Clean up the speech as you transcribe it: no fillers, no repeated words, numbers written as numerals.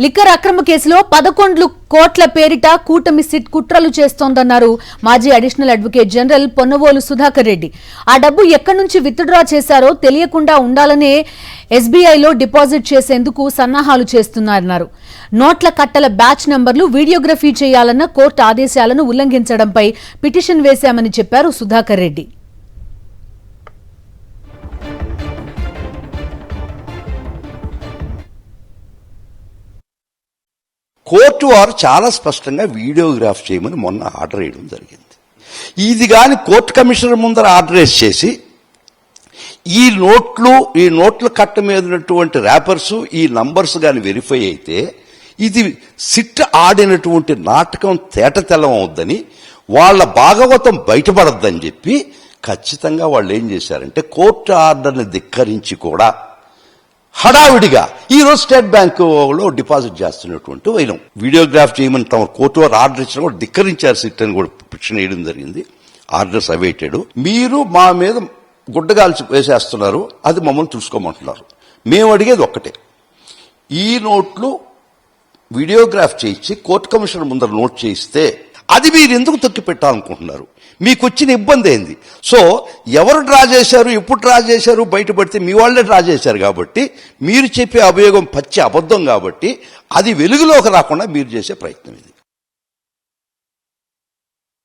Liquor అక్రమ కేసులో 11 కోట్ల పేరిట కూటమి సిట్ కుట్రలు చేస్తోందన్నారు మాజీ additional advocate general Ponnavolu Sudhakar Reddy. ఆ డబ్బు ఎక్కడి నుంచి విత్డ్రా చేశారో తెలియకుండా ఉండాలనే ఎస్బీఐలో డిపాజిట్ చేసేందుకు సన్నాహాలు చేస్తున్నారన్నారు. నోట్ల కట్టల బ్యాచ్ నంబర్లు వీడియోగ్రఫీ చేయాలన్న కోర్టు ఆదేశాలను ఉల్లంఘించడంపై పిటిషన్ వేశామని చెప్పారు సుధాకర్ రెడ్డి. కోర్టు వారు చాలా స్పష్టంగా వీడియోగ్రాఫ్ చేయమని మొన్న ఆర్డర్ వేయడం జరిగింది. ఇది కానీ కోర్టు కమిషనర్ ముందర ఆర్డర్ చేసి ఈ నోట్ల కట్ట మీద ఉన్నటువంటి ర్యాపర్సు ఈ నంబర్స్ కానీ వెరిఫై అయితే ఇది సిట్ ఆడినటువంటి నాటకం తేటతెల్లం అవుద్దని, వాళ్ళ భాగవతం బయటపడద్దని చెప్పి ఖచ్చితంగా వాళ్ళు ఏం చేశారంటే కోర్టు ఆర్డర్ని ధిక్కరించి కూడా హడావిడిగా ఈరోజు స్టేట్ బ్యాంకులో డిపాజిట్ చేస్తున్నటువంటి వైనం వీడియోగ్రాఫ్ చేయమని తమ కోర్టు వారు ఆర్డర్ ఇచ్చినా కూడా ధిక్కరించారు. సిట్ అని కూడా పిటిషన్ వేయడం జరిగింది. Orders awaited. మీరు మా మీద గుడ్డగాల్చి వేసేస్తున్నారు, అది మమ్మల్ని చూసుకోమంటున్నారు. మేము అడిగేది ఒక్కటే, ఈ నోట్లు వీడియోగ్రాఫ్ చేయించి కోర్టు కమిషనర్ ముందర నోట్ చేయిస్తే అది మీరు ఎందుకు తొక్కి పెట్టాలనుకుంటున్నారు? మీకు వచ్చిన ఇబ్బంది ఏంది? సో ఎవరు డ్రా చేశారు, ఎప్పుడు డ్రా చేశారు బయటపడితే మీ వాళ్ళే డ్రా చేశారు కాబట్టి మీరు చెప్పే అభియోగం పచ్చి అబద్ధం కాబట్టి అది వెలుగులోకి రాకుండా మీరు చేసే ప్రయత్నం ఇది.